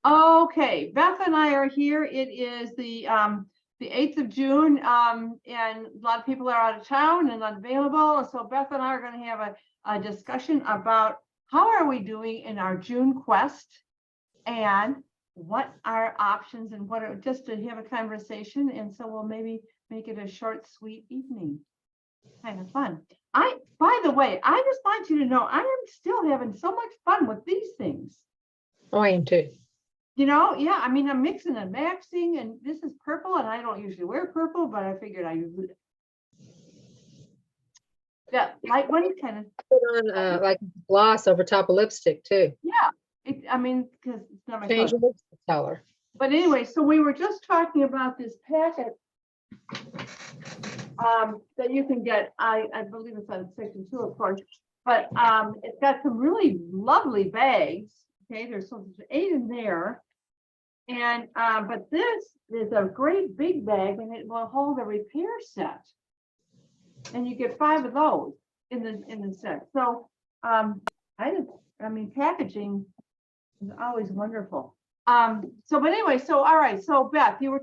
Okay, Beth and I are here. It is the 8th of June, and a lot of people are out of town and unavailable. So Beth and I are going to have a discussion about how are we doing in our June quest and what are options and what are, just to have a conversation. And so we'll maybe make it a short, sweet evening. Kind of fun. By the way, I just want you to know I am still having so much fun with these things. Oh, I am too. You know, yeah, I mean, I'm mixing and maxing, and this is purple, and I don't usually wear purple, but I figured I usually. Yeah, light one kind of. Put on like gloss over top of lipstick too. Yeah, I mean, because it's not my Change color. your lipstick color. But anyway, so we were just talking about this packet that you can get. I believe it's on section 2, of course, but it's got some really lovely bags. Okay, there's 8 in there. And but this is a great big bag and it will hold a repair set. And you get 5 of those in the set. So I mean packaging is always wonderful. So but anyway, so all right, so Beth, you were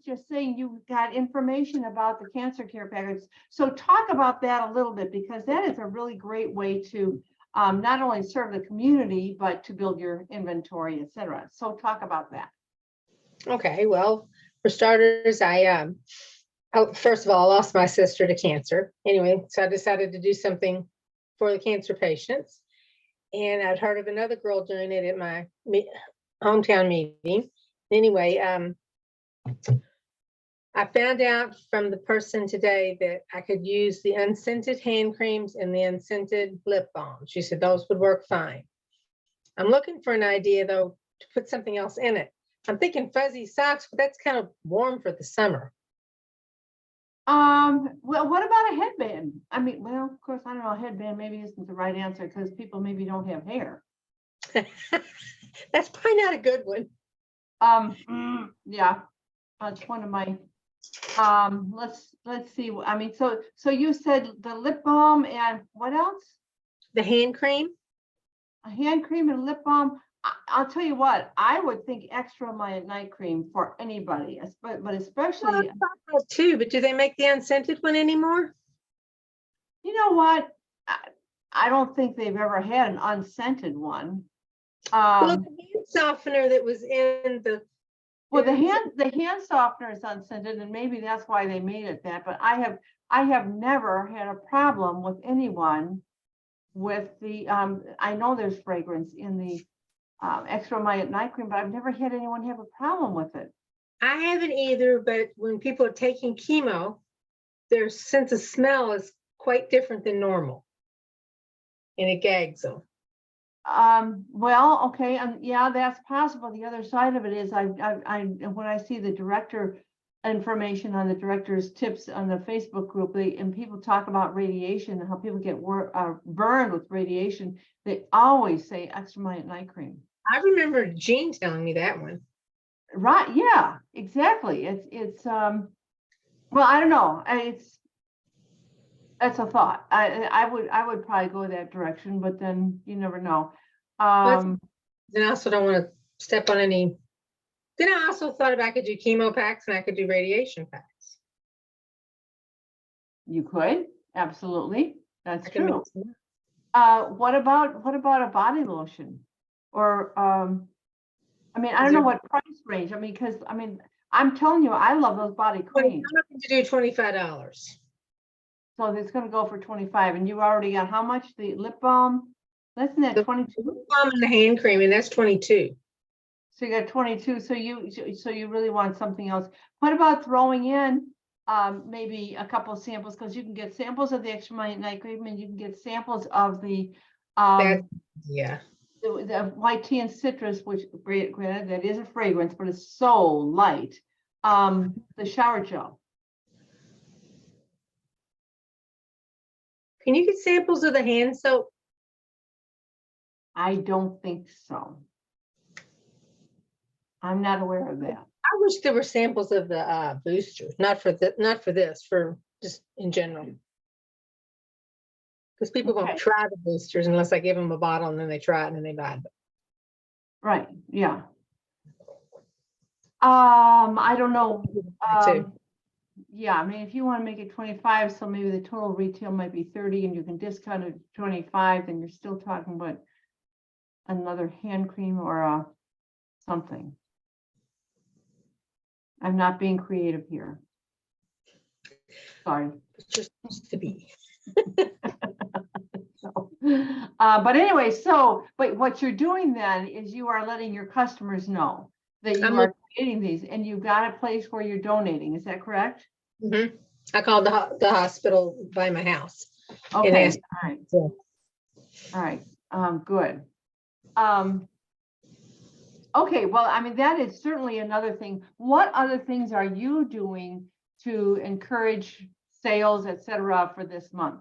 just saying you got information about the cancer care package. So talk about that a little bit, because that is a really great way to not only serve the community, but to build your inventory, et cetera. So talk about that. Okay, well, for starters, first of all, I lost my sister to cancer. Anyway, so I decided to do something for the cancer patients. And I'd heard of another girl doing it at my hometown meeting. Anyway, I found out from the person today that I could use the unscented hand creams and the unscented lip balm. She said those would work fine. I'm looking for an idea though to put something else in it. I'm thinking fuzzy socks, but that's kind of warm for the summer. Well, what about a headband? I mean, well, of course, I don't know, a headband maybe isn't the right answer because people maybe don't have hair. That's probably not a good one. Yeah, that's one of my let's see. I mean, so you said the lip balm and what else? The hand cream. A hand cream and lip balm. I'll tell you what, I would think extra night cream for anybody, but especially too. But do they make the unscented one anymore? You know what? I don't think they've ever had an unscented one. Well, the hand softener that was in the the hand softener is unscented, and maybe that's why they made it that. But I have never had a problem with anyone with the I know there's fragrance in the extra night cream, but I've never had anyone have a problem with it. I haven't either, but when people are taking chemo, their sense of smell is quite different than normal, and it gags them. Well, okay, and yeah, that's possible. The other side of it is when I see the director information on the director's tips on the Facebook group, and people talk about radiation and how people get burned with radiation, they always say extra night cream. I remember Jean telling me that one. Right, yeah, exactly. It's well, I don't know. That's a thought. I would probably go that direction, but then you never know. Then I also don't want to step on any. Then I also thought if I could do chemo packs and I could do radiation packs. You could, absolutely. That's true. What about a body lotion? Or I mean, I don't know what price range. I mean, because I mean, I'm telling you, I love those body creams. I'm looking to do $25. So it's going to go for 25, and you already got how much? The lip balm? Less than that, 22. Lip balm and the hand cream, and that's 22. So you got 22. So you really want something else. What about throwing in maybe a couple of samples, because you can get samples of the extra night cream, and you can get samples of the the white tea and citrus, which granted that is a fragrance, but it's so light. The shower gel. Can you get samples of the hand soap? I don't think so. I'm not aware of that. I wish there were samples of the boosters, not for this, for just in general. Because people won't try the boosters unless I give them a bottle and then they try it and then they buy it. Right. Yeah. I don't know. Too. Yeah, I mean, if you want to make it 25, so maybe the total retail might be 30 and you can discount it to 25, then you're still talking about another hand cream or something. I'm not being creative here. Sorry. It's just supposed to be. So, but anyway, but what you're doing then is you are letting your customers know that you are creating these, and you've got a place where you're donating. Is that correct? Mm-hmm. I called the hospital by my house. Okay. Asked, All right. so. All right. Good. Okay. Well, I mean, that is certainly another thing. What other things are you doing to encourage sales, et cetera, for this month?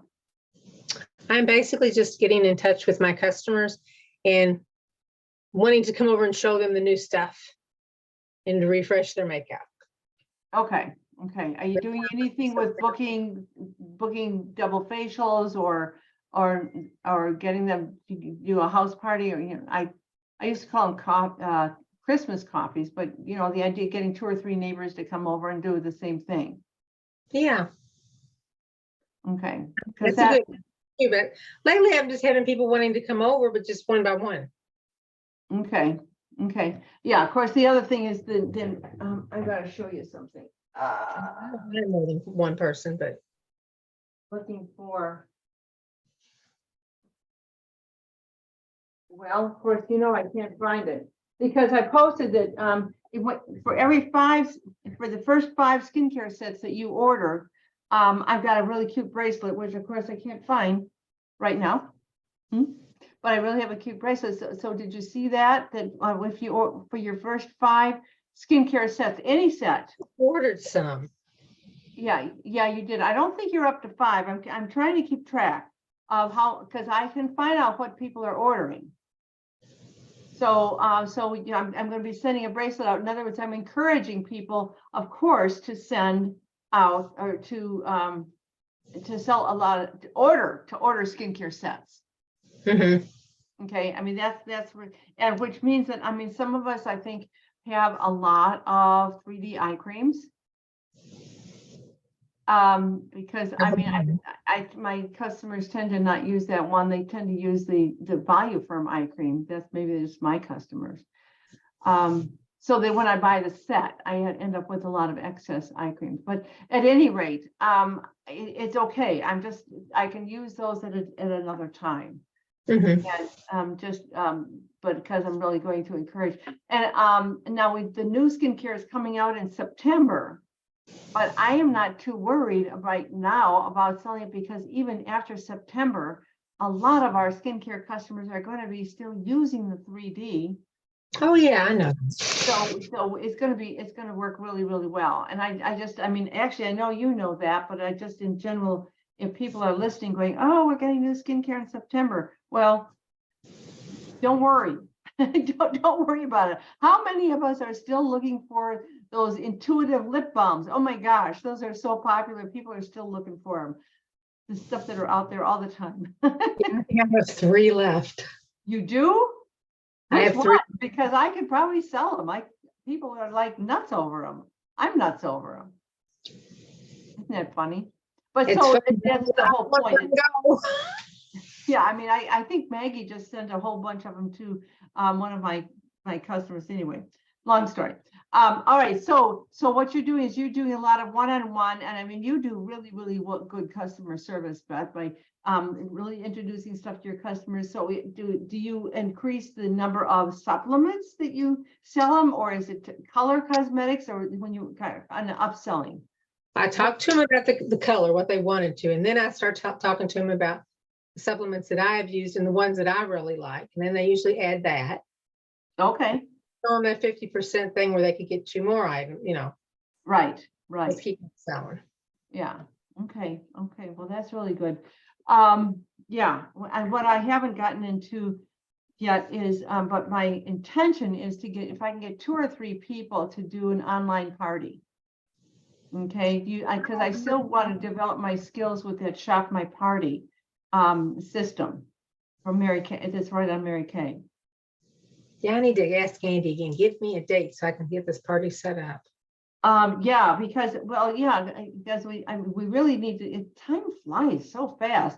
I'm basically just getting in touch with my customers and wanting to come over and show them the new stuff and to refresh their makeup. Okay. Okay. Are you doing anything with booking double facials or getting them to do a house party? Or, you know, I used to call them Christmas coffees, but you know, the idea of getting 2 or 3 neighbors to come over and do the same thing. Yeah. Okay. That's a good. But lately I'm just having people wanting to come over, but just one by one. Okay. Okay. Yeah. Of course, the other thing is then I gotta show you something. Not more than one person, but Looking for. Well, of course, you know, I can't find it because I posted that it went for the first 5 skincare sets that you order. I've got a really cute bracelet, which of course I can't find right now. But I really have a cute bracelet. So did you see that? That if you for your first 5 skincare sets, any set. ordered some. Yeah, you did. I don't think you're up to 5. I'm trying to keep track of how, because I can find out what people are ordering. So, you know, I'm going to be sending a bracelet out. In other words, I'm encouraging people, of course, to send out or to sell a lot of to order skincare sets. Mm-hmm. Okay, I mean that's and which means that I mean some of us I think have a lot of 3D eye creams. Because I mean my customers tend to not use that one. They tend to use the Voluform eye cream. That's maybe just my customers. So that when I buy the set, I end up with a lot of excess eye creams. But at any rate, it's okay. I can use those at another time. Mm-hmm. And but because I'm really going to encourage. And now the new skincare is coming out in September. But I am not too worried right now about selling it because even after September, a lot of our skincare customers are going to be still using the 3D. Oh yeah, I know. So it's going to work really, really well. And I mean, actually, I know you know that, but I just in general, if people are listening going, oh, we're getting new skincare in September. Well, don't worry. Don't worry about it. How many of us are still looking for those intuitive lip balms? Oh my gosh, those are so popular. People are still looking for them. The stuff that are out there all the time. I think I have 3 left. You do? I have 3 because I could probably sell them. People are like nuts over them. I'm nuts over them. Isn't that funny? But it's so funny. that's the whole point. Yeah, I mean, I think Maggie just sent a whole bunch of them to one of my customers anyway. Long story. All right, so what you're doing is you're doing a lot of one-on-one, and I mean, you do really, really good customer service, Beth, by really introducing stuff to your customers. So do you increase the number of supplements that you sell them, or is it color cosmetics, or when you kind of on the upselling? I talked to them about the color, what they wanted to, and then I start talking to them about the supplements that I have used and the ones that I really like, and then they usually add that. Okay. On that 50% thing where they could get 2 more items, you know. Right. Let's keep selling. Yeah. Okay. Well, that's really good. Yeah. And what I haven't gotten into yet is, but my intention is to get, if I can get 2 or 3 people to do an online party. Okay. Because I still want to develop my skills with that Shop My Party system from Mary Kay. It's right on Mary Kay. Yeah, I need to ask Andy again, give me a date so I can get this party set up. Yeah, because, well, yeah, because we really need to, time flies so fast.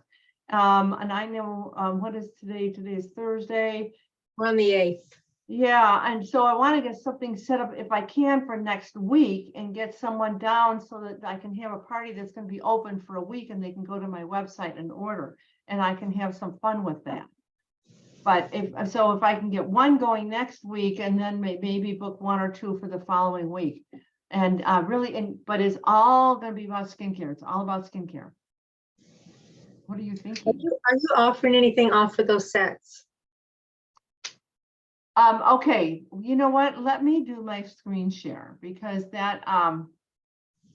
And I know, what is today? Today is Thursday. We're on the 8th. Yeah, and so I want to get something set up if I can for next week and get someone down so that I can have a party that's going to be open for a week and they can go to my website and order and I can have some fun with that. But if I can get one going next week and then maybe book 1 or 2 for the following week. And but it's all going to be about skincare. It's all about skincare. What are you thinking? Are you offering anything off of those sets? Okay, you know what? Let me do my screen share because that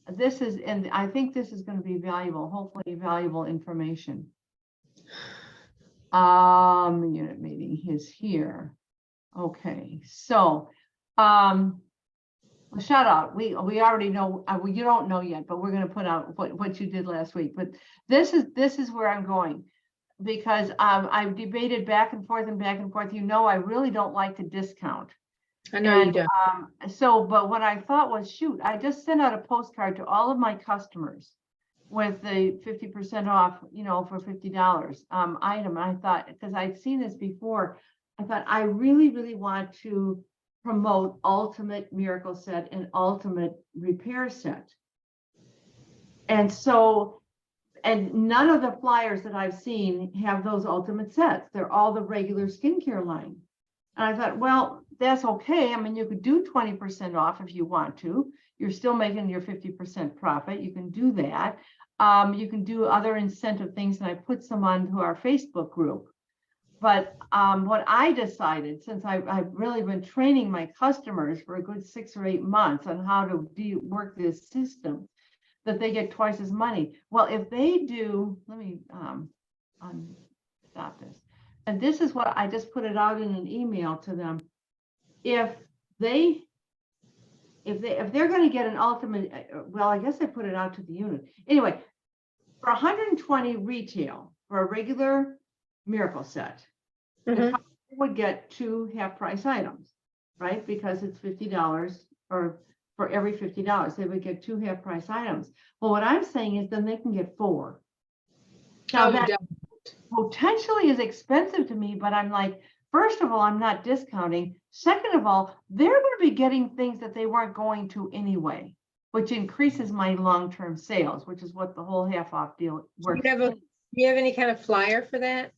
this is, and I think this is going to be valuable, hopefully valuable information. Unit meeting is here. Okay, so shout out. We already know. You don't know yet, but we're going to put out what you did last week. But this is where I'm going. Because I've debated back and forth and back and forth. You know, I really don't like to discount. I know you don't. But what I thought was, shoot, I just sent out a postcard to all of my customers with the 50% off, you know, for $50 item. And I thought, because I'd seen this before, I thought I really, really want to promote Ultimate Miracle Set and Ultimate Repair Set. And so, and none of the flyers that I've seen have those ultimate sets. They're all the regular skincare line. And I thought, well, that's okay. I mean, you could do 20% off if you want to. You're still making your 50% profit. You can do that. You can do other incentive things. And I put some onto our Facebook group. But what I decided, since I've really been training my customers for a good 6 or 8 months on how to work this system, that they get twice as money. Well, if they do, let me stop this. And this is what I just put it out in an email to them. If they're going to get an ultimate, well, I guess I put it out to the unit. Anyway, for 120 retail for a regular Miracle Set, the customer would get 2 half-price items, right? Because it's $50 or for every $50, they would get 2 half-price items. Well, what I'm saying is then they can get 4. Now that potentially is expensive to me, but I'm like, first of all, I'm not discounting. Second of all, they're going to be getting things that they weren't going to anyway, which increases my long-term sales, which is what the whole half-off deal works. Do you have any kind of flyer for that?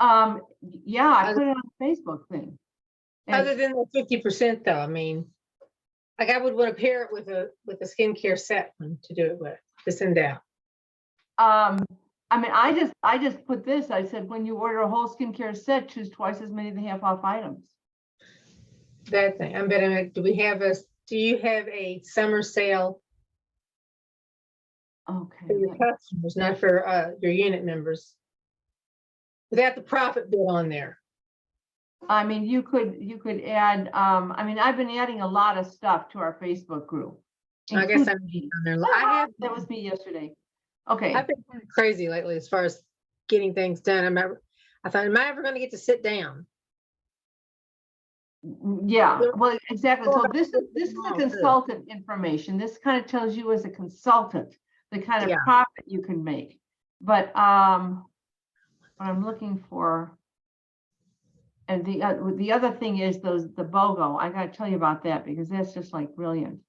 Yeah, I put it on the Facebook thing. Other than the 50% though, I mean, like I would want to pair it with a skincare set one to do it with, to send out. I mean, I just put this. I said, when you order a whole skincare set, choose twice as many of the half-off items. That thing. I'm betting. Do you have a summer sale? Okay. For your customers, not for your unit members. Without the profit bit on there. I mean, you could add, I mean, I've been adding a lot of stuff to our Facebook group. I guess I'm on there. That was me yesterday. Okay. I've been kind of crazy lately as far as getting things done. I thought, am I ever going to get to sit down? Yeah, well, exactly. So this is the consultant information. This kind of tells you as a consultant the kind of profit you can make. But what I'm looking for, and the other thing is the BOGO. I got to tell you about that because that's just like brilliant.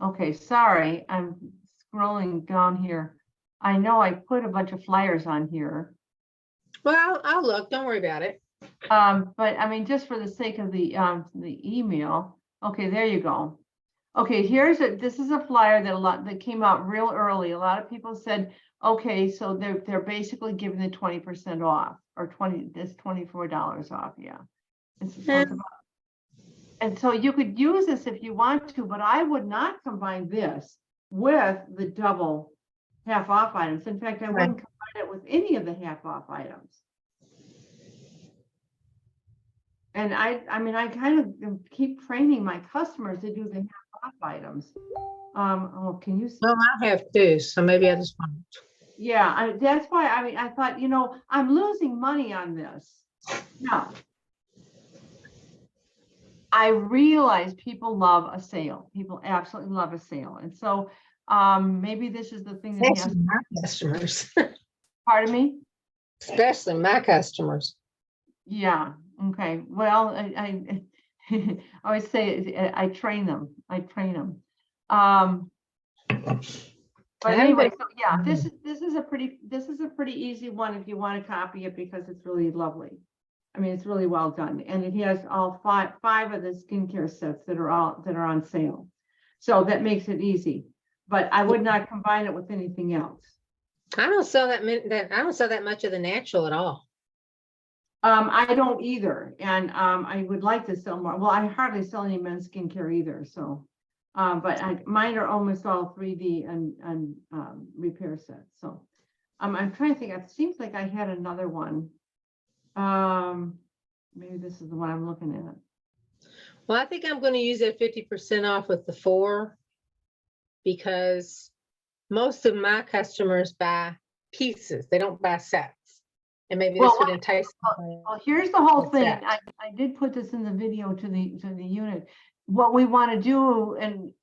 Okay, sorry, I'm scrolling down here. I know I put a bunch of flyers on here. Well, I'll look. Don't worry about it. But I mean, just for the sake of the email. Okay, there you go. Okay, this is a flyer that came out real early. A lot of people said, okay, so they're basically giving the 20% off or $24 off. Yeah. And so you could use this if you want to, but I would not combine this with the double half off items. In fact, I wouldn't combine it with any of the half off items. And I mean, I kind of keep training my customers to do the half off items. Oh, can you see? Well, I have too, so maybe I just want. Yeah, that's why I thought, I'm losing money on this. Now, I realize people love a sale. People absolutely love a sale. And so maybe this is the thing that has, Especially my customers, pardon me? especially my customers. Yeah, okay. Well, I always say I train them. I train them. But I haven't anyway, been- so yeah, this is a pretty easy one if you want to copy it because it's really lovely. I mean, it's really well done, and it has all five of the skincare sets that are on sale. So that makes it easy. But I would not combine it with anything else. I don't sell that I don't sell that much of the natural at all. I don't either, and I would like to sell more. Well, I hardly sell any men's skincare either, so. But mine are almost all 3D and repair sets. So I'm trying to think. It seems like I had another one. Maybe this is the one I'm looking at. Well, I think I'm going to use it 50% off with the 4 because most of my customers buy pieces. They don't buy sets. And maybe this would entice them. Well, here's the whole thing. Set. I did put this in the video to the unit. What we want to do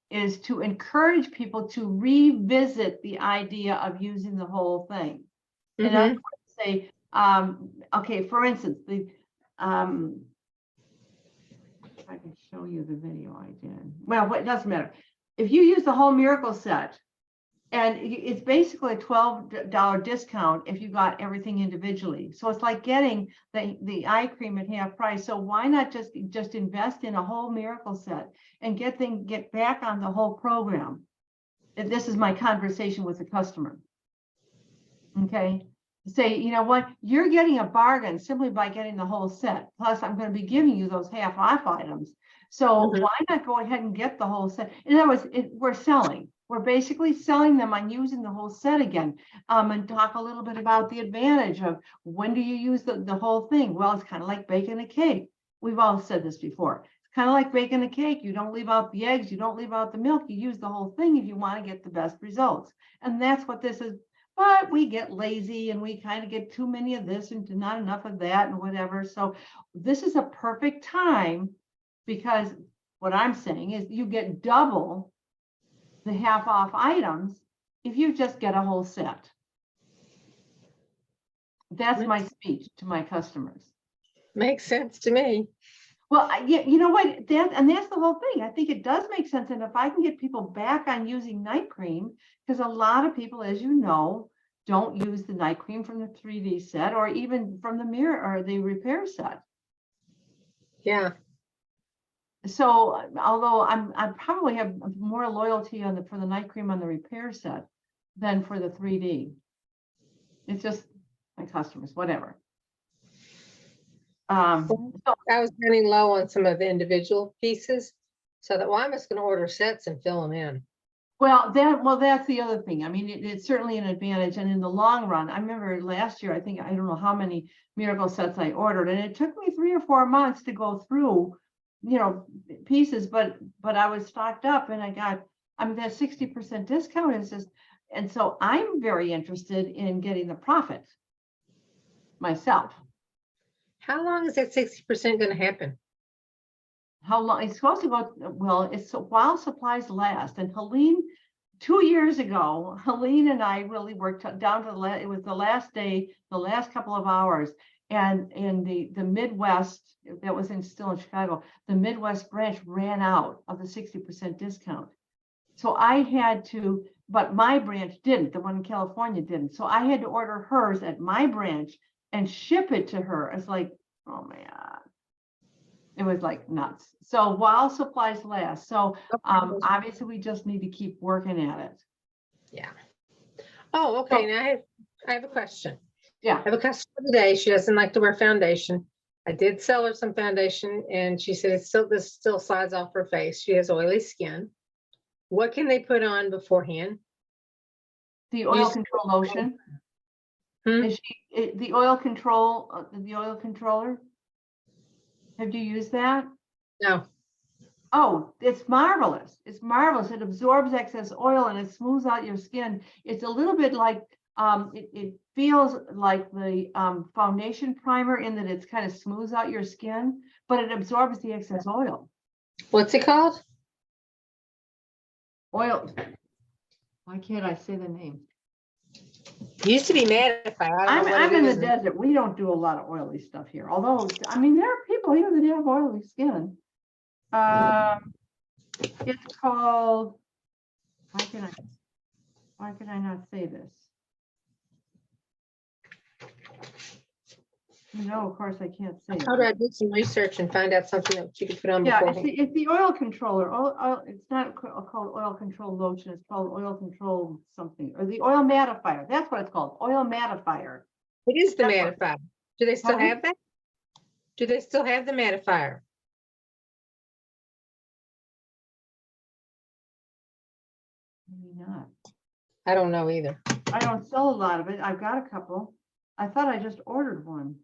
is to encourage people to revisit the idea of using the whole thing. And I would say, okay, for instance, if I can show you the video I did. Well, it doesn't matter. If you use the whole miracle set, and it's basically a $12 discount if you got everything individually. So it's like getting the eye cream at half price. So why not just invest in a whole miracle set and get back on the whole program? And this is my conversation with the customer. Okay. Say, you know what, you're getting a bargain simply by getting the whole set. Plus, I'm going to be giving you those half off items. So why not go ahead and get the whole set? In other words, we're selling. We're basically selling them on using the whole set again. And talk a little bit about the advantage of when do you use the whole thing? Well, it's kind of like baking a cake. We've all said this before. It's kind of like baking a cake. You don't leave out the eggs. You don't leave out the milk. You use the whole thing if you want to get the best results. And that's what this is. But we get lazy and we kind of get too many of this and not enough of that and whatever. So this is a perfect time because what I'm saying is you get double the half off items if you just get a whole set. That's my speech to my customers. Makes sense to me. Well, yeah, you know what? That's the whole thing. I think it does make sense. And if I can get people back on using night cream, because a lot of people, as you know, don't use the night cream from the 3D set or even from the mirror or the repair set. Yeah. So although I probably have more loyalty for the night cream on the repair set than for the 3D. It's just my customers, whatever. So I was running low on some of the individual pieces. So that, well, I'm just going to order sets and fill them in. Well, that's the other thing. I mean, it's certainly an advantage. And in the long run, I remember last year, I don't know how many miracle sets I ordered, and it took me 3 or 4 months to go through, pieces, but I was stocked up and that 60% discount is just, and so I'm very interested in getting the profit myself. How long is that 60% going to happen? How long it's supposed to go? Well, it's while supplies last. And Helene, 2 years ago, Helene and I really worked down to it was the last day, the last couple of hours. And in the Midwest, that was still in Chicago, the Midwest branch ran out of the 60% discount. So I had to, but my branch didn't, the one in California didn't. So I had to order hers at my branch and ship it to her. It's like, oh man. It was like nuts. So while supplies last. So obviously we just need to keep working at it. Yeah. Oh, okay. Now I have a question. Yeah. I have a customer today. She doesn't like to wear foundation. I did sell her some foundation and she said this still slides off her face. She has oily skin. What can they put on beforehand? The oil control lotion. Is the oil controller? Have you used that? No. Oh, it's marvelous. It's marvelous. It absorbs excess oil and it smooths out your skin. It's a little bit like It feels like the foundation primer in that it's kind of smooths out your skin, but it absorbs the excess oil. What's it called? Oil. Why can't I say the name? Used to be Mattify. I don't know what I'm it in the is. desert. We don't do a lot of oily stuff here. Although, I mean, there are people here that have oily skin. It's called, why can I not say this? No, of course I can't say it. How do I do some research and find out something that you could put on Yeah, before? it's the oil controller. It's not called oil control lotion. It's called oil control something, or the oil mattifier. That's what it's called, oil mattifier. It is the That's what- mattifier. Do they still Pardon? have that? Do they still have the mattifier? Maybe not. I don't know either. I don't sell a lot of it. I've got a couple. I thought I just ordered one.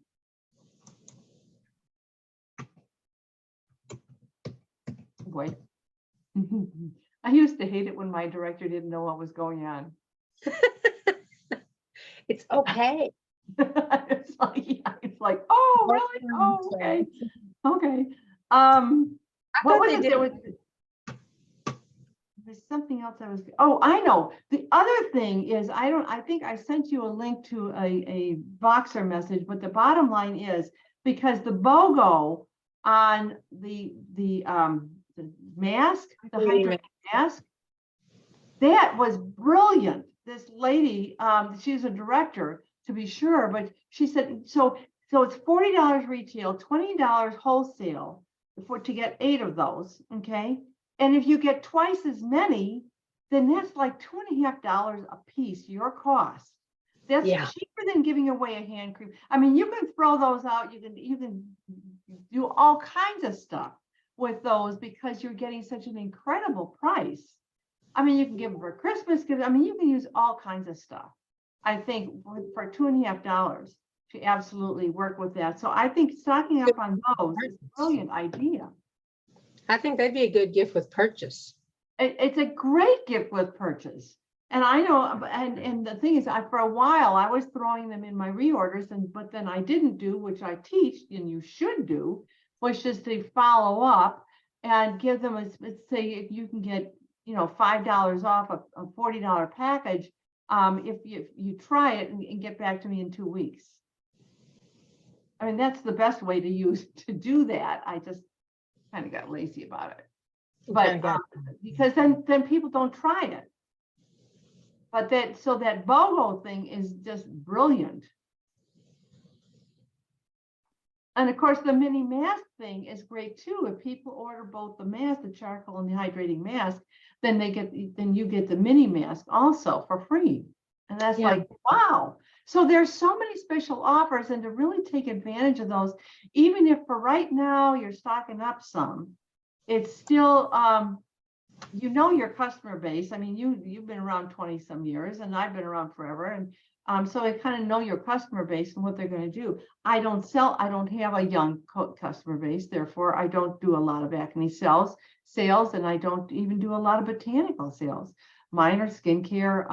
Boy. I used to hate it when my director didn't know what was going on. It's okay. It's like, oh, really? Oh, okay. Okay. I What thought was they it? did. There's something else I was, oh, I know. The other thing is, I think I sent you a link to a Voxer message, but the bottom line is, because the BOGO on the mask, the hydrating mask, that was brilliant. This lady, she's a director to be sure, but she said, so it's $40 retail, $20 wholesale to get 8 of those, okay? And if you get twice as many, then that's like $2.50 a piece, your cost. That's cheaper than giving away a hand cream. I mean, you can throw those out. You can do all kinds of stuff with those because you're getting such an incredible price. I mean, you can give them for Christmas gifts. I mean, you can use all kinds of stuff. I think for $2.50 to absolutely work with that. So I think stocking up on those is a brilliant idea. I think that'd be a good gift with purchase. It's a great gift with purchase. And I know, and the thing is, for a while I was throwing them in my reorders, but then I didn't do, which I teach and you should do, was just to follow up and give them let's say if you can get, $5 off a $40 package, if you try it and get back to me in 2 weeks. I mean, that's the best way to do that. I just kind of got lazy about it. But because then people don't try it. But that BOGO thing is just brilliant. And of course, the mini mask thing is great too. If people order both the mask, the charcoal and the hydrating mask, then you get the mini mask also for free. And that's like, wow. So there's so many special offers, and to really take advantage of those, even if for right now you're stocking up some, it's still, your customer base. I mean, you've been around 20 some years, and I've been around forever. And so I kind of know your customer base and what they're going to do. I don't have a young customer base. Therefore, I don't do a lot of acne sales, and I don't even do a lot of botanical sales. Mine are skincare,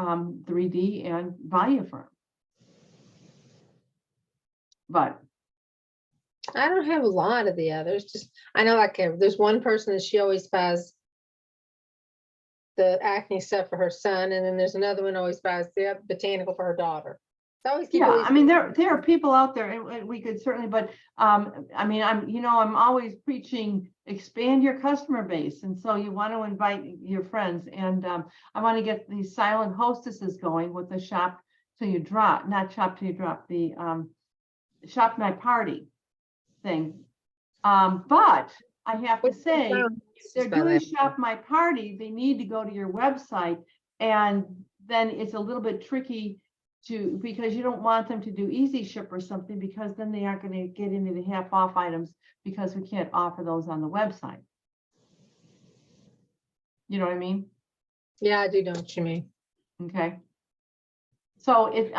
3D and Volufarm. But I don't have a lot of the others. Just I know there's one person that she always buys the acne stuff for her son, and then there's another one always buys the botanical for her daughter. So always keep I mean, there are people out there, and we could certainly, but I mean, I'm always preaching expand your customer base, and so you want to invite your friends, and I want to get these silent hostesses going with the shop till you drop, not shop till you drop, the shop my party thing. But I have to say, if they're doing shop my party, they need to go to your website, and then it's a little bit tricky because you don't want them to do easy ship or something, because then they aren't going to get into the half off items, because we can't offer those on the website. You know what I mean? Yeah, I do know what you mean. Okay. So it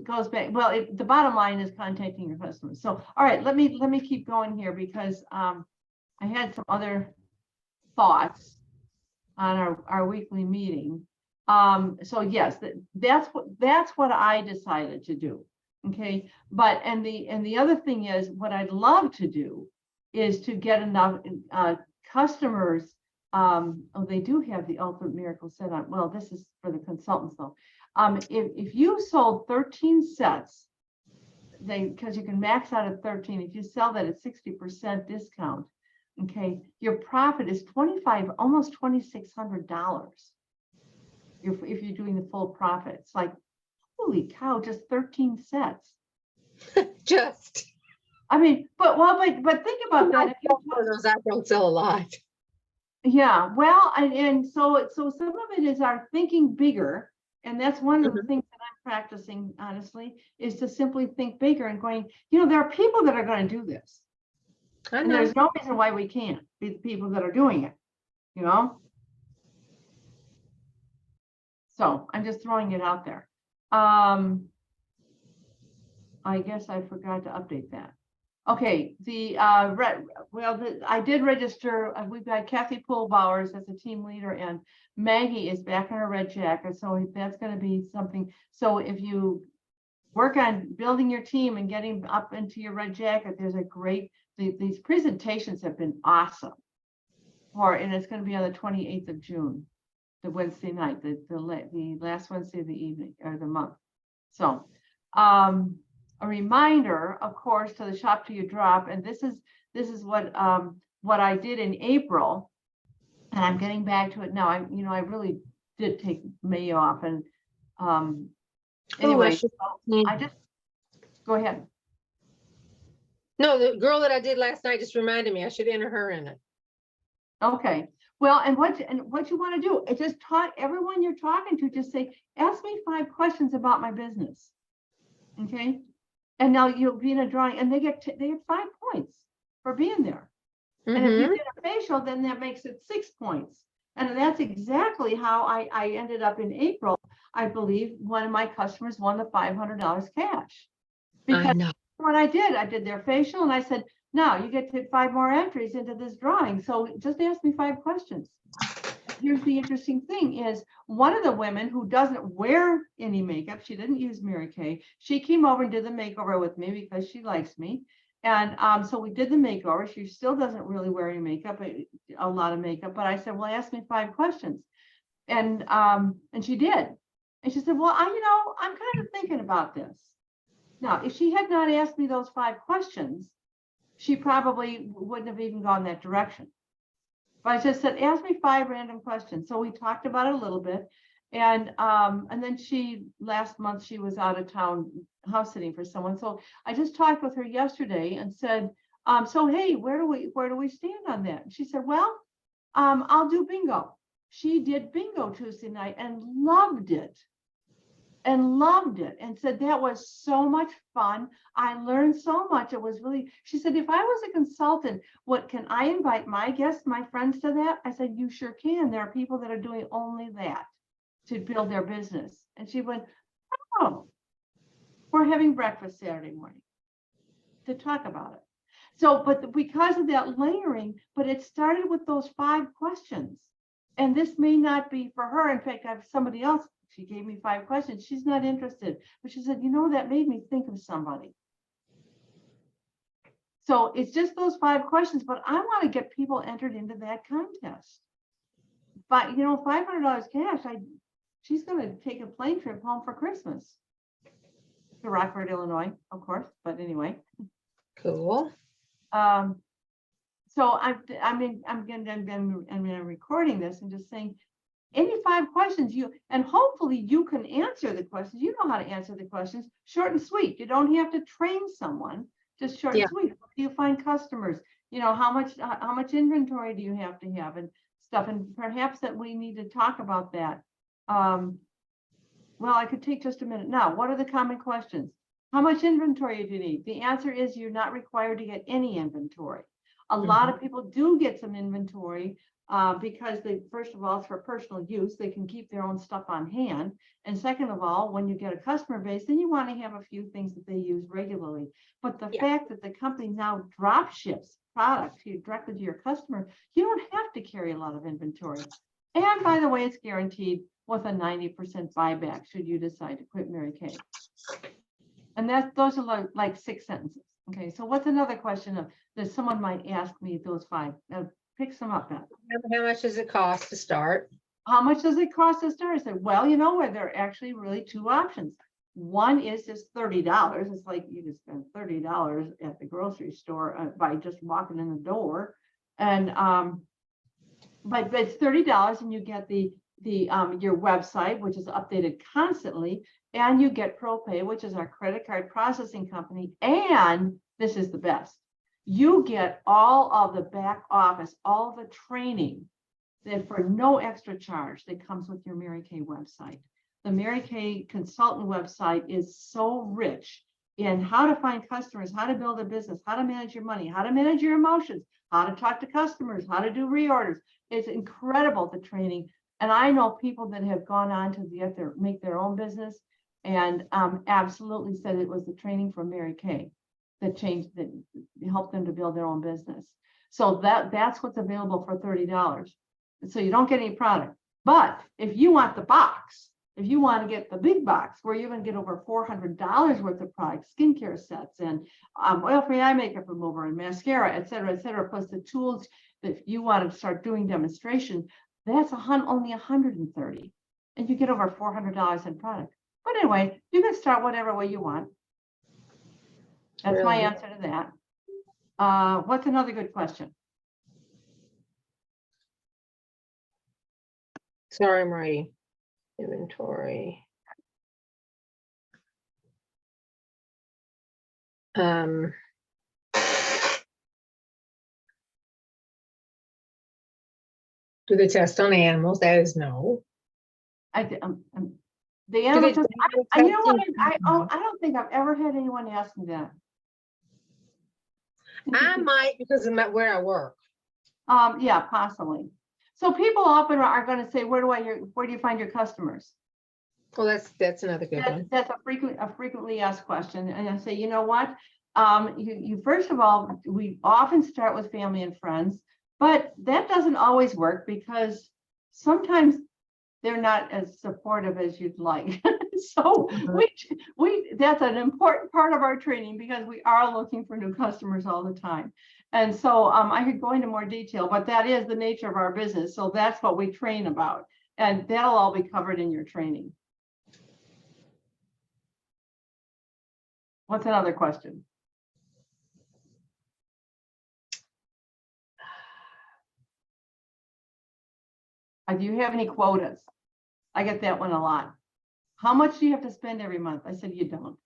goes back. Well, the bottom line is contacting your customers. So, all right, let me keep going here, because I had some other thoughts on our weekly meeting. So yes, that's what I decided to do. Okay, but and the other thing is, what I'd love to do is to get enough customers. Oh, they do have the Ultimate Miracle set on. Well, this is for the consultants though. If you sold 13 sets, because you can max out at 13, if you sell that at 60% discount, okay, your profit is 25, almost $2,600. If you're doing the full profit, it's like, holy cow, just 13 sets. Just. I mean, but think about that. If you, I don't sell a lot. yeah, well, and so some of it is our thinking bigger, and that's one of the things that I'm practicing, honestly, is to simply think bigger and going, there are people that are going to do this. I And know. there's no reason why we can't be the people that are doing it, So I'm just throwing it out there. I guess I forgot to update that. Okay, I did register. We've got Kathy Poolbowers as a team leader, and Maggie is back in her red jacket. So that's going to be something. So if you work on building your team and getting up into your red jacket, there's a great. These presentations have been awesome. And it's going to be on the 28th of June, the Wednesday night, the last Wednesday of the evening or the month. So, a reminder, of course, to the shop till you drop, and this is what I did in April, and I'm getting back to it now. I really did take May off, and anyway, I just go ahead. No, the girl that I did last night just reminded me I should enter her in it. Okay. Well, and what you want to do is just talk everyone you're talking to, just say, ask me 5 questions about my business. Okay. And now you'll be in a drawing, and they get 5 points for being there. And if you did a facial, then that makes it 6 points. And that's exactly how I ended up in April. I believe one of my customers won the $500 cash. Because I know. what I did their facial, and I said, now you get to 5 more entries into this drawing. So just ask me 5 questions. Here's the interesting thing is, one of the women who doesn't wear any makeup, she didn't use Mary Kay. She came over and did the makeover with me because she likes me. And so we did the makeover. She still doesn't really wear any makeup, a lot of makeup. But I said, well, ask me 5 questions. And she did. And she said, well, I'm kind of thinking about this. Now, if she had not asked me those 5 questions, she probably wouldn't have even gone that direction. But I just said, ask me 5 random questions. So we talked about it a little bit. And then last month, she was out of town house sitting for someone. So I just talked with her yesterday and said, so, hey, where do we stand on that? And she said, well, I'll do bingo. She did bingo Tuesday night and loved it. And said that was so much fun. I learned so much. It was really, she said, if I was a consultant, can I invite my guests, my friends to that? I said, you sure can. There are people that are doing only that to build their business. And she went, oh, we're having breakfast Saturday morning to talk about it. So, but because of that layering, but it started with those 5 questions. And this may not be for her. In fact, I have somebody else. She gave me 5 questions. She's not interested, but she said, that made me think of somebody. So it's just those 5 questions, but I want to get people entered into that contest. But, $500 cash, she's going to take a plane trip home for Christmas to Rockford, Illinois, of course. But anyway. Cool. So I'm recording this and just saying, any 5 questions and hopefully you can answer the questions. You know how to answer the questions, short and sweet. You don't have to train someone, just short and sweet. Where do you find customers? How much inventory do you have to have and stuff? And perhaps that we need to talk about that. Well, I could take just a minute now. What are the common questions? How much inventory do you need? The answer is you're not required to get any inventory. A lot of people do get some inventory because first of all, it's for personal use. They can keep their own stuff on hand. And second of all, when you get a customer base, then you want to have a few things that they use regularly. But the fact that the company now drop ships product directly to your customer, you don't have to carry a lot of inventory. And by the way, it's guaranteed with a 90% buyback should you decide to quit Mary Kay. And those are like 6 sentences. Okay, so what's another question that someone might ask me, those 5? Now, pick some up, Beth. How much does it cost to start? How much does it cost to start? I said, well, you know what? There are actually really 2 options. One is just $30. It's like you just spend $30 at the grocery store by just walking in the door. And but it's $30 and you get your website, which is updated constantly, and you get ProPay, which is our credit card processing company. And this is the best. You get all of the back office, all the training that for no extra charge that comes with your Mary Kay website. The Mary Kay consultant website is so rich in how to find customers, how to build a business, how to manage your money, how to manage your emotions, how to talk to customers, how to do reorders. It's incredible, the training. And I know people that have gone on to make their own business and absolutely said it was the training from Mary Kay that helped them to build their own business. So that's what's available for $30. So you don't get any product. But if you want the box, if you want to get the big box where you're going to get over $400 worth of products, skincare sets and oil-free eye makeup remover and mascara, et cetera, plus the tools that you want to start doing demonstration, that's only $130. And you get over $400 in product. But anyway, you can start whatever way you want. That's my answer to that. What's another good question? Sorry, I'm writing. Inventory. Do they test on animals? That is no. The animal test, you know what? I don't think I've ever had anyone ask me that. I might because of where I work. Yeah, possibly. So people often are going to say, where do you find your customers? Well, that's another good one. That's a frequently asked question. And I say, you know what? You first of all, we often start with family and friends, but that doesn't always work because sometimes they're not as supportive as you'd like. So that's an important part of our training because we are looking for new customers all the time. And so I could go into more detail, but that is the nature of our business. So that's what we train about. And that'll all be covered in your training. What's another question? Do you have any quotas? I get that one a lot. How much do you have to spend every month? I said, you don't.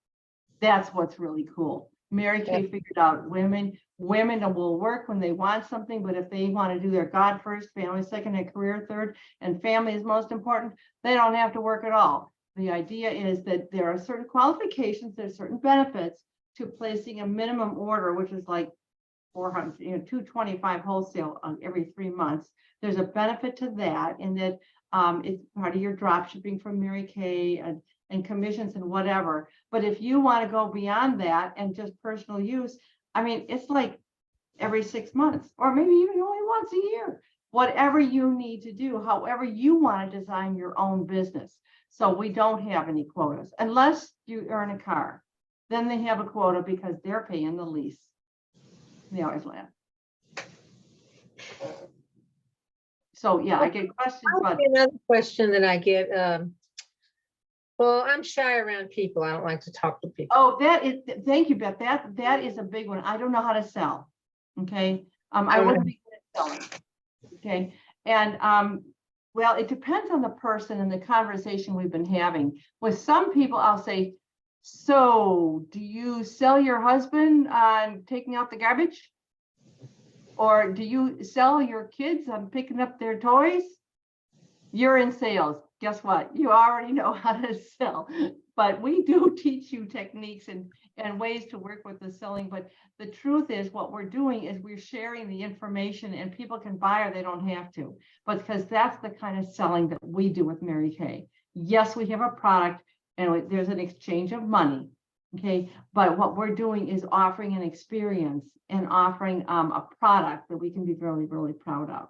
That's what's really cool. Mary Kay figured out women will work when they want something, but if they want to do their God first, family second, and career third, and family is most important, they don't have to work at all. The idea is that there are certain qualifications, there's certain benefits to placing a minimum order, which is like 400, $225 wholesale on every 3 months. There's a benefit to that in that it's part of your drop shipping from Mary Kay and commissions and whatever. But if you want to go beyond that and just personal use, I mean, it's like every 6 months or maybe even only once a year, whatever you need to do, however you want to design your own business. So we don't have any quotas unless you earn a car. Then they have a quota because they're paying the lease. They always laugh. So yeah, I get questions. But another question that I get, well, I'm shy around people. I don't like to talk to people. Oh, thank you, Beth. That is a big one. I don't know how to sell. Okay. I wouldn't be good at selling. Okay. And well, it depends on the person and the conversation we've been having. With some people, I'll say, so do you sell your husband on taking out the garbage? Or do you sell your kids on picking up their toys? You're in sales. Guess what? You already know how to sell. But we do teach you techniques and ways to work with the selling. But the truth is what we're doing is we're sharing the information and people can buy or they don't have to. But because that's the kind of selling that we do with Mary Kay. Yes, we have a product and there's an exchange of money. Okay, but what we're doing is offering an experience and offering a product that we can be really, really proud of.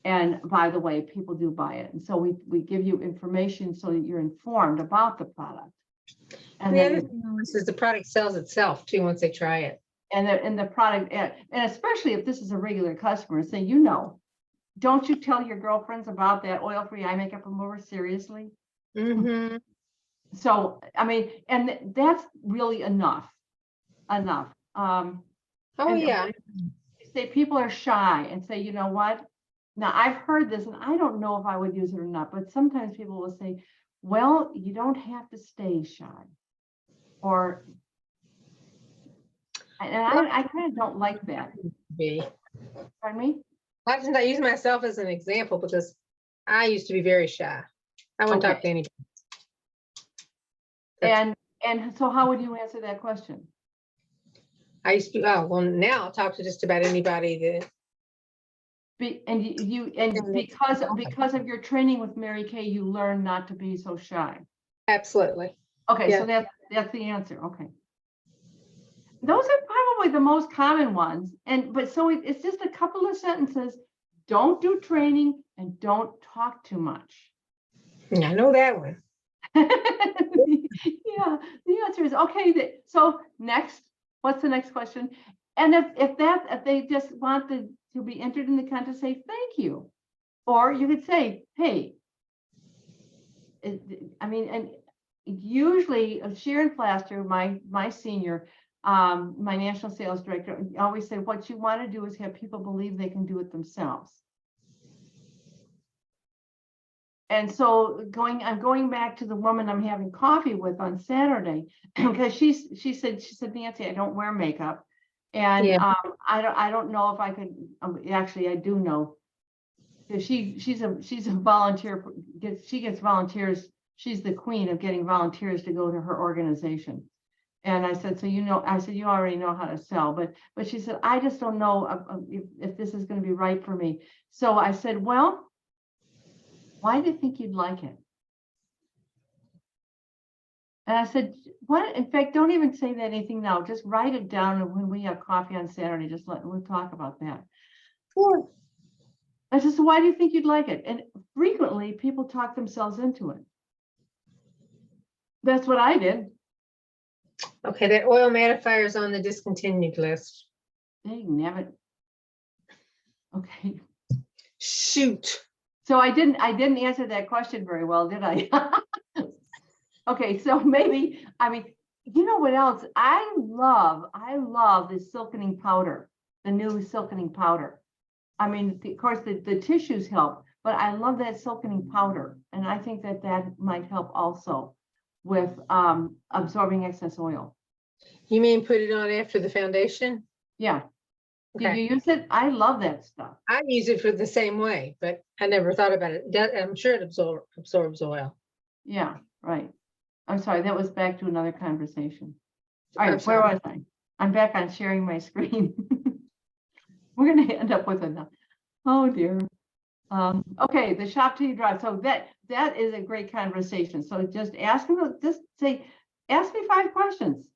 And by the way, people do buy it. And so we give you information so that you're informed about the product. And The then other thing is the product sells itself too once they try it. and the product, and especially if this is a regular customer, say, don't you tell your girlfriends about that oil-free eye makeup remover? Seriously? Mm-hmm. So, I mean, and that's really enough. Oh, And yeah. say people are shy and say, you know what? Now I've heard this and I don't know if I would use it or not, but sometimes people will say, well, you don't have to stay shy. Or, and I kind of don't like that. Be. Pardon me? A lot of times I use myself as an example because I used to be very shy. I wouldn't talk to anybody. And so how would you answer that question? I used to, oh, well, now I'll talk to just about anybody that. Because of your training with Mary Kay, you learn not to be so shy. Absolutely. Okay, Yeah. so that's the answer. Okay. Those are probably the most common ones. But so it's just a couple of sentences. Don't do training and don't talk too much. I know that one. Yeah, the answer is okay. So next, what's the next question? And if they just want to be entered in the contest, say thank you. Or you could say, hey, I mean, and usually Sharon Plaster, my senior, my national sales director, always said, what you want to do is have people believe they can do it themselves. And so I'm going back to the woman I'm having coffee with on Saturday, because she said, Nancy, I don't wear makeup. And Yeah. I don't know if I could, actually I do know. She's a volunteer, she gets volunteers. She's the queen of getting volunteers to go to her organization. And I said, so you already know how to sell, but she said, I just don't know if this is going to be right for me. So I said, well, why do you think you'd like it? And I said, what? In fact, don't even say that anything now. Just write it down. And when we have coffee on Saturday, we'll talk about that. Sure. I said, so why do you think you'd like it? And frequently people talk themselves into it. That's what I did. Okay, that oil mattifier is on the discontinued list. Dang, damn it. Okay. Shoot. So I didn't answer that question very well, did I? Okay, so maybe, I mean, you know what else? I love the silkening powder, the new silkening powder. I mean, of course, the tissues help, but I love that silkening powder. And I think that might help also with absorbing excess oil. You mean put it on after the foundation? Yeah. Okay. Did you use it? I love that stuff. I use it for the same way, but I never thought about it. I'm sure it absorbs oil. Yeah, right. I'm sorry, that was back to another conversation. All I'm right, where sorry. was I? I'm back on sharing my screen. We're gonna end up with enough. Oh dear. Okay, the shop till you drop. So that is a great conversation. So just ask me 5 questions.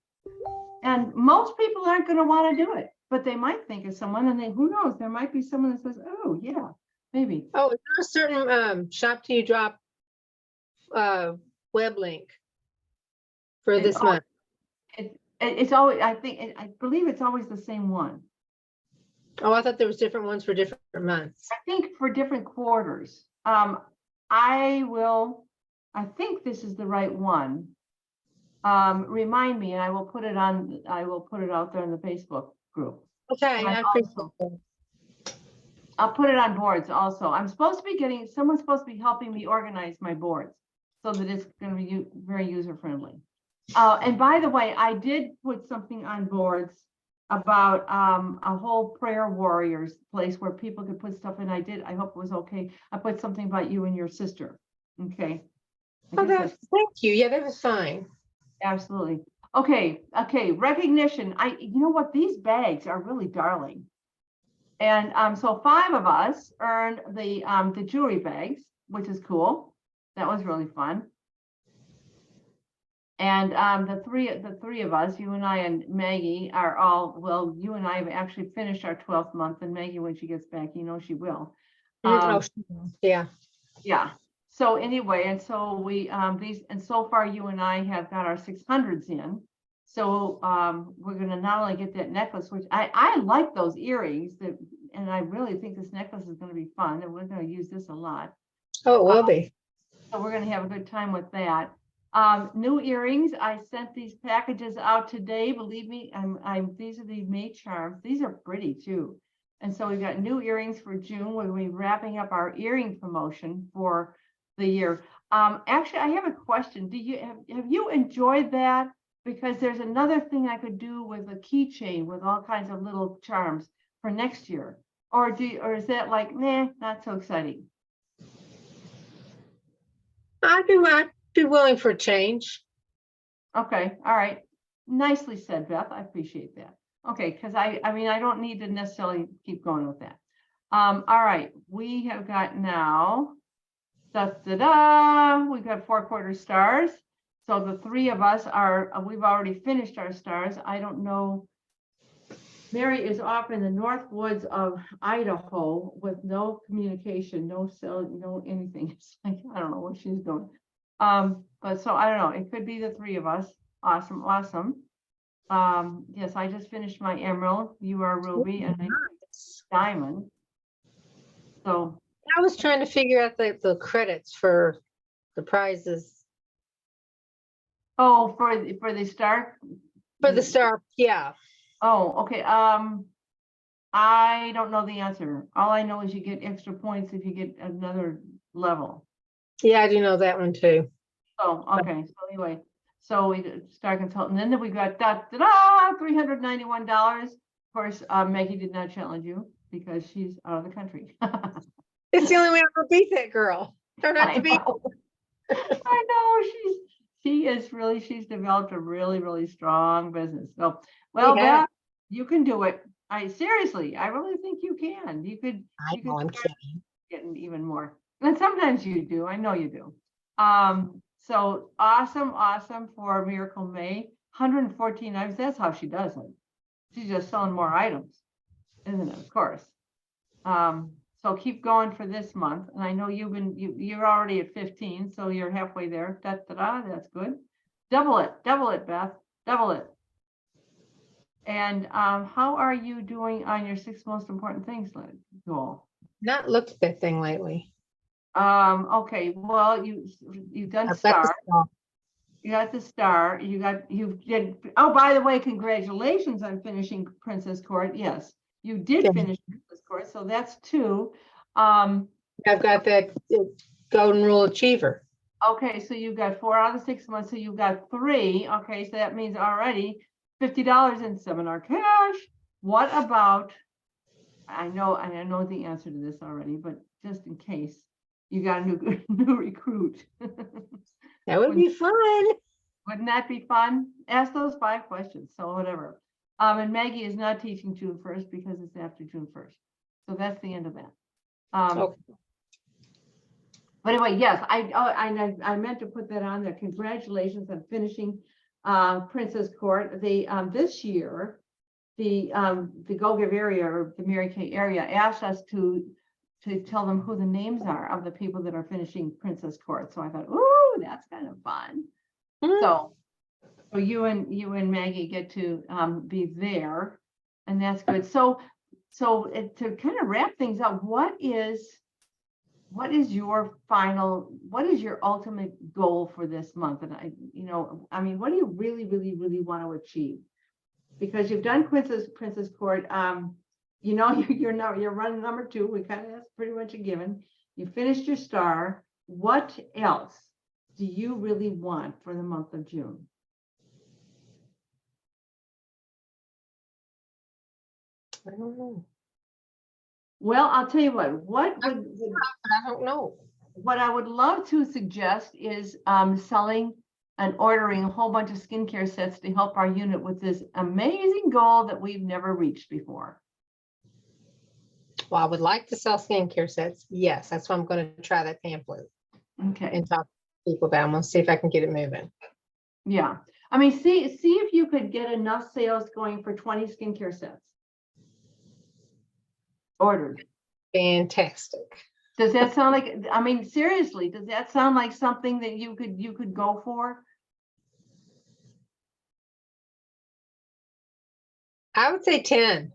And most people aren't going to want to do it, but they might think of someone, and then who knows, there might be someone that says, oh yeah, maybe. Oh, is there a certain shop till you drop web link for this month? It's always, I believe it's always the same one. Oh, I thought there was different ones for different months. I think for different quarters. I think this is the right one. Remind me, and I will put it out there in the Facebook group. Okay, I appreciate that. I'll put it on boards also. Someone's supposed to be helping me organize my boards so that it's going to be very user friendly. And by the way, I did put something on boards about a whole prayer warriors place where people could put stuff in. I hope it was okay. I put something about you and your sister. Okay. Oh, thank you. Yeah, that was fine. Absolutely. Okay. Recognition. You know what? These bags are really darling. And so 5 of us earned the jewelry bags, which is cool. That was really fun. And the three of us, you and I and Maggie, are all, well, you and I have actually finished our 12th month, and Maggie, when she gets back, she will. Oh, yeah. Yeah. So anyway, and so we, and so far you and I have got our 600s in. So, we're gonna not only get that necklace, which I like those earrings that, and I really think this necklace is gonna be fun and we're gonna use this a lot. Oh, it will be. So we're gonna have a good time with that. New earrings, I sent these packages out today. Believe me, these are the May charms. These are pretty too. And so we've got new earrings for June. We're gonna be wrapping up our earring promotion for the year. Actually, I have a question. Have you enjoyed that? Because there's another thing I could do with a keychain with all kinds of little charms for next year. Or is that like, nah, not so exciting? I'd be willing for a change. Okay, all right. Nicely said, Beth. I appreciate that. Okay, because I mean, I don't need to necessarily keep going with that. All right, we have got now, we've got 4/4 stars. So the three of us we've already finished our stars. I don't know. Mary is off in the north woods of Idaho with no communication, no cell, no anything. It's like, I don't know what she's doing. But so I don't know, it could be the three of us. Awesome, awesome. Yes, I just finished my emerald. You are ruby and I diamond. So I was trying to figure out the credits for the prizes. oh, for the star. For the star, yeah. Oh, okay. I don't know the answer. All I know is you get extra points if you get another level. Yeah, I do know that one too. Oh, okay. So anyway, so we did star consultant. Then we got $391. Of course, Maggie did not challenge you because she's out of the country. It's the only way I'm gonna beat that girl. Don't have I to be. know. I know she's developed a really, really strong business. So, well, Yeah. Beth, you can do it. Seriously, I really think you can. You could I'm kidding. getting even more. And sometimes you do. I know you do. So awesome for Miracle May. 114 items. That's how she does it. She's just selling more items, isn't it? Of course. So keep going for this month. And I know you're already at 15, so you're halfway there. That's good. Double it, Beth. Double it. And how are you doing on your 6 most important things goal? Not looked at that thing lately. Okay, well, you've done I've got the star. star. You got the star. You did. Oh, by the way, congratulations on finishing Princess Court. Yes, you did Yeah. finish Princess Court, so that's 2. I've got that golden rule achiever. Okay, so you got 4 out of 6 months, so you got 3. Okay, so that means already $50 in seminar cash. What about? I know the answer to this already, but just in case, you got a new recruit. That would be fun. Wouldn't that be fun? Ask those 5 questions, so whatever. And Maggie is not teaching June 1st because it's after June 1st. So that's the end of that. Okay. But anyway, yes, I meant to put that on there. Congratulations on finishing Princess Court. This year, the Go Give area or the Mary Kay area asked us to tell them who the names are of the people that are finishing Princess Court. So I thought, ooh, that's kind of fun. So you and Maggie get to be there, and that's good. So to kind of wrap things up, what is your ultimate goal for this month? And I mean, what do you really, really, really want to achieve? Because you've done Princess Court, you're running number 2. That's pretty much a given. You finished your star. What else do you really want for the month of June? I don't know. Well, I'll tell you what. I don't know. What I would love to suggest is selling and ordering a whole bunch of skincare sets to help our unit with this amazing goal that we've never reached before. Well, I would like to sell skincare sets. Yes, that's why I'm going to try that pamphlet Okay. and talk to people about them. We'll see if I can get it moving. Yeah. I mean, see if you could get enough sales going for 20 skincare sets ordered. Fantastic. Does that sound like, I mean, seriously, does that sound like something that you could go for? I would say 10.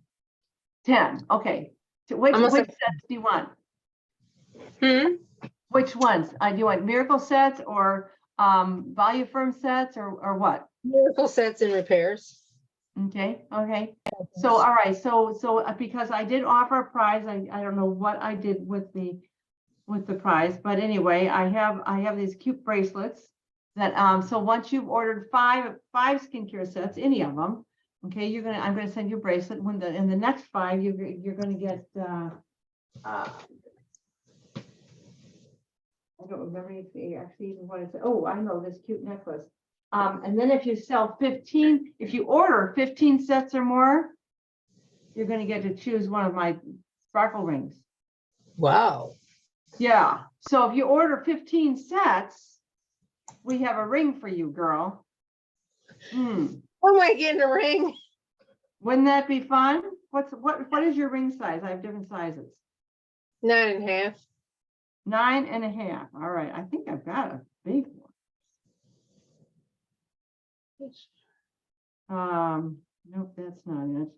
10, okay. So which Almost like- sets do you want? Hmm? Which ones? Do you want miracle sets or value firm sets or what? Miracle sets and repairs. Okay, okay. So, all right, so because I did offer a prize, I don't know what I did with the prize, but anyway, I have these cute bracelets that so once you've ordered five skincare sets, any of them, okay, I'm gonna send you a bracelet. When in the next 5, you're gonna get I don't remember actually even what it said. Oh, I know, this cute necklace. And then if you sell 15, if you order 15 sets or more, you're gonna get to choose one of my sparkle rings. Wow. Yeah, so if you order 15 sets, we have a ring for you, girl. What am I getting a ring? Wouldn't that be fun? What is your ring size? I have different sizes. 9.5. 9.5. All right, I think I've got a big one. Nope, that's not it.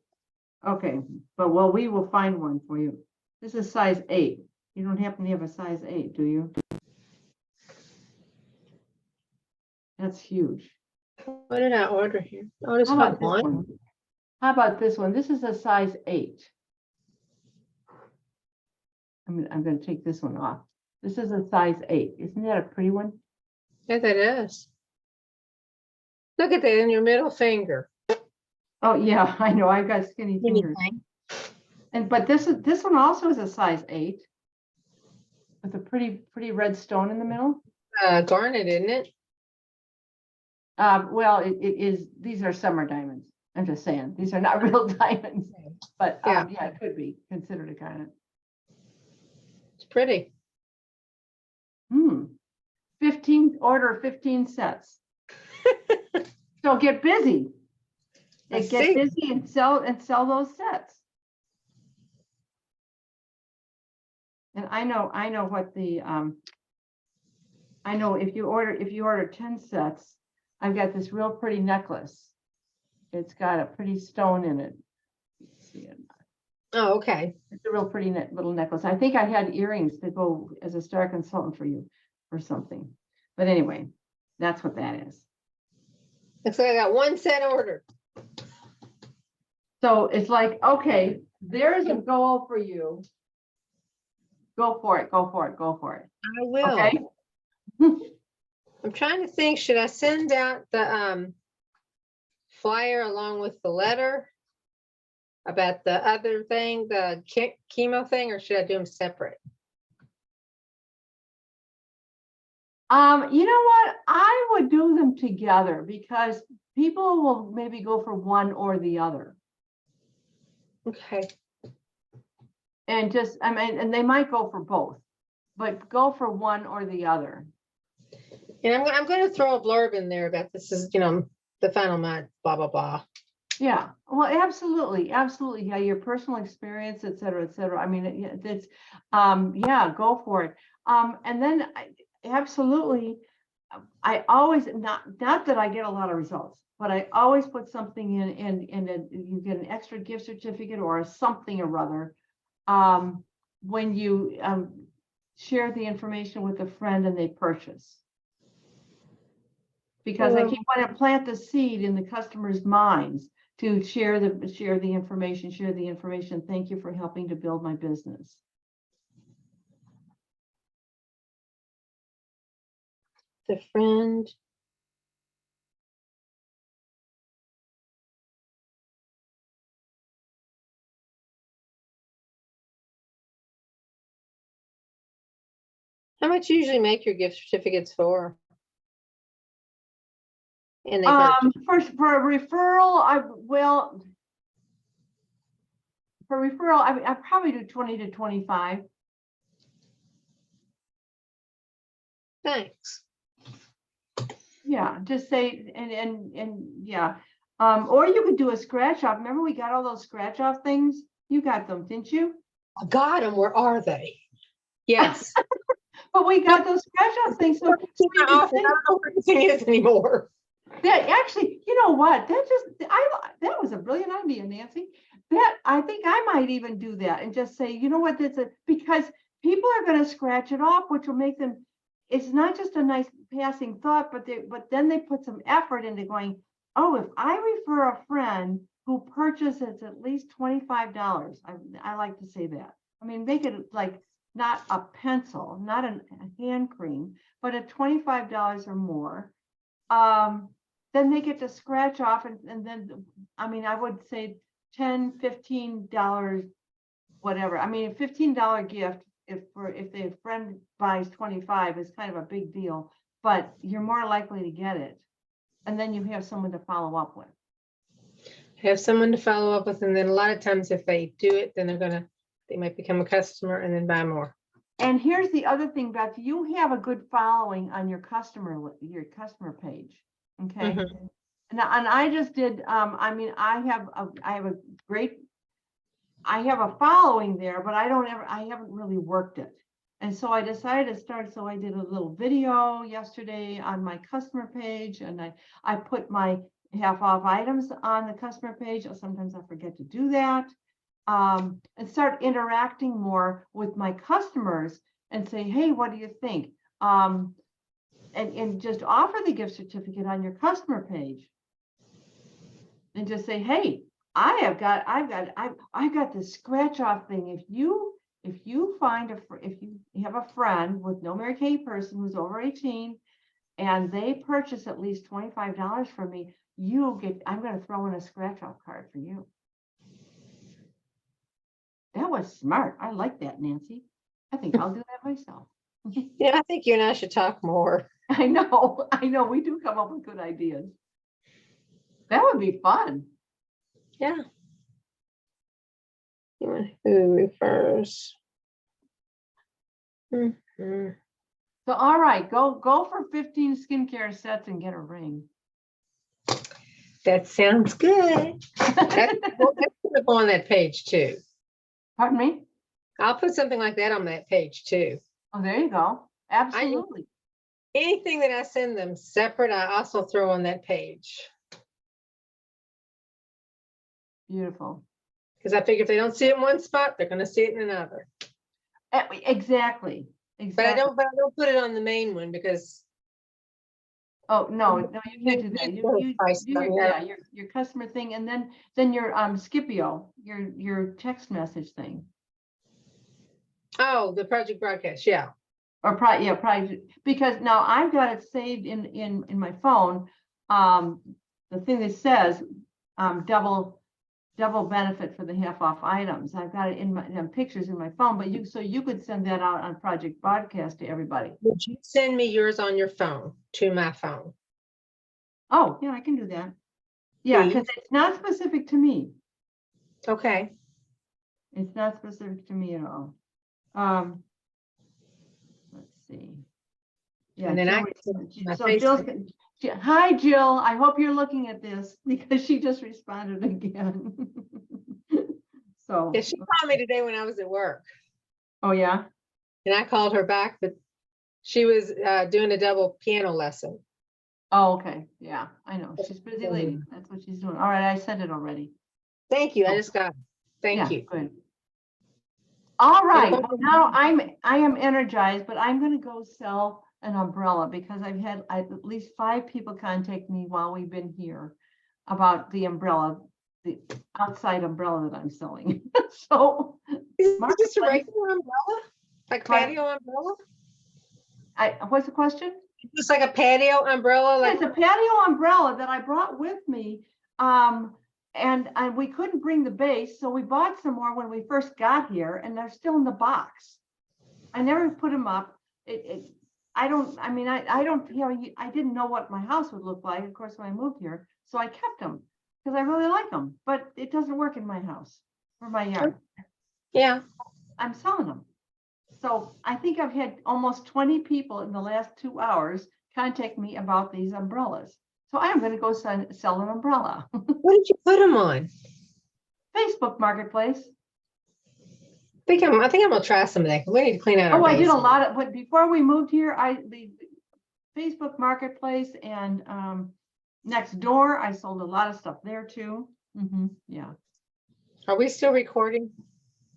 Okay, but well, we will find one for you. This is size 8. You don't happen to have a size 8, do you? That's huge. What did I order here? Oh, just How about got this one. one? How about this one? This is a size 8. I'm going to take this one off. This is a size 8. Isn't that a pretty one? Yeah, that is. Look at that in your middle finger. Oh yeah, I know. I've got skinny fingers. But this one also is a size 8 with a pretty red stone in the middle. Garnet, isn't it? Well, it is. These are summer diamonds. I'm just saying these are not real diamonds, but yeah, it could be considered a garnet. It's pretty. 15 sets. So get busy. Get busy and sell those sets. And I know what the I know if you order 10 sets, I've got this real pretty necklace. It's got a pretty stone in it. Let's see it. Oh, okay. It's a real pretty little necklace. I think I had earrings to go as a star consultant for you or something. But anyway, that's what that is. Looks like I got 1 set ordered. So it's like, okay, there's a goal for you. Go for it. Go for it. Go for it. I will. Okay. I'm trying to think, should I send out the flyer along with the letter about the other thing, the chemo thing, or should I do them separate? You know what? I would do them together because people will maybe go for one or the other. Okay. And and they might go for both, but go for one or the other. And I'm going to throw a blurb in there about this is, the final month, blah, blah, blah. Yeah, well, absolutely. Absolutely. Yeah. Your personal experience, et cetera, et cetera. I mean, it's, yeah, go for it. And then absolutely, I always, not that I get a lot of results, but I always put something in you get an extra gift certificate or something or other. When you share the information with a friend and they purchase. Because I keep wanting to plant the seed in the customer's minds to share the information. Thank you for helping to build my business. The friend. How much you usually make your gift certificates for? And they For a referral, I probably do 20 to 25. Thanks. Yeah, just say and yeah. Or you could do a scratch off. Remember we got all those scratch off things? You got them, didn't you? I got them. Where are they? Yes. But we got those scratch off things, so In my office, I don't know where anything is anymore. that actually, you know what, that was a brilliant idea, Nancy. That, I think I might even do that and just say, you know what, because people are gonna scratch it off, which will make them, it's not just a nice passing thought, but then they put some effort into going, oh, if I refer a friend who purchases at least $25, I like to say that. I mean, make it like not a pencil, not a hand cream, but at $25 or more. Then they get to scratch off and then, I mean, I would say $10, $15, whatever. I mean, a $15 gift, if their friend buys 25 is kind of a big deal, but you're more likely to get it. And then you have someone to follow up with. Have someone to follow up with, and then a lot of times if they do it, then they might become a customer and then buy more. And here's the other thing, Beth, you have a good following on your customer page. Okay. Mhm. And I just did, I mean, I have a following there, but I haven't really worked it. And so I decided to start, so I did a little video yesterday on my customer page, and I put my half off items on the customer page. Sometimes I forget to do that. And start interacting more with my customers and say, hey, what do you think? And just offer the gift certificate on your customer page. And just say, hey, I've got this scratch off thing. If you have a friend with no Mary Kay person who's over 18 and they purchase at least $25 from me, I'm going to throw in a scratch off card for you. That was smart. I like that, Nancy. I think I'll do that myself. Yeah, I think you and I should talk more. I know. We do come up with good ideas. That would be fun. Yeah. Who refers? Mhm. So, all right, go for 15 skincare sets and get a ring. That sounds good. That's gonna go on that page too. Pardon me? I'll put something like that on that page too. Oh, there you go. Absolutely. Anything that I send them separate, I also throw on that page. Beautiful. Because I figure if they don't see it in one spot, they're going to see it in another. Exactly. But I don't put it on the main one because. Oh, no, you can't do that. You do your customer thing, and then your Scipio, your text message thing. Oh, the project broadcast, yeah. Or probably because now I've got it saved in my phone. The thing that says double benefit for the half off items. I've got it in my pictures in my phone, but you could send that out on Project Broadcast to everybody. Would you send me yours on your phone to my phone? Oh, yeah, I can do that. Yeah, because it's not specific to me. Okay. It's not specific to me at all. Let's see. Yeah, and then hi, Jill. I hope you're looking at this because she just responded again. So yeah, she called me today when I was at work. Oh, yeah. And I called her back, but she was doing a double piano lesson. Oh, okay. Yeah, I know. She's a busy lady. That's what she's doing. All right, I sent it already. Thank you. I just got it. Thank you. Good. All right. Well, now I am energized, but I'm going to go sell an umbrella because I've had at least 5 people contact me while we've been here about the umbrella, the outside umbrella that I'm selling. So is this a regular umbrella? Like patio umbrella? What's the question? It's like a patio umbrella. It's a patio umbrella that I brought with me. And we couldn't bring the base, so we bought some more when we first got here, and they're still in the box. I never put them up. I didn't know what my house would look like, of course, when I moved here, so I kept them because I really like them, but it doesn't work in my house or my yard. Yeah. I'm selling them. So I think I've had almost 20 people in the last 2 hours contact me about these umbrellas. So I am going to go sell an umbrella. What did you put them on? Facebook Marketplace. I think I'm gonna try some of that. 'Cause we need to clean out our Oh, I did a basement. lot of, but before we moved here, the Facebook Marketplace and next door, I sold a lot of stuff there too. Yeah, Are we still recording?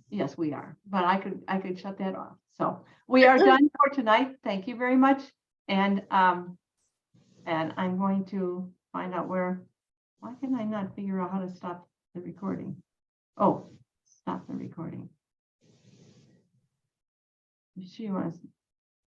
yes, we are, but I could shut that off. So we are done for tonight. Thank you very much. And I'm going to find out why can I not figure out how to stop the recording? Oh, stop the recording. She wants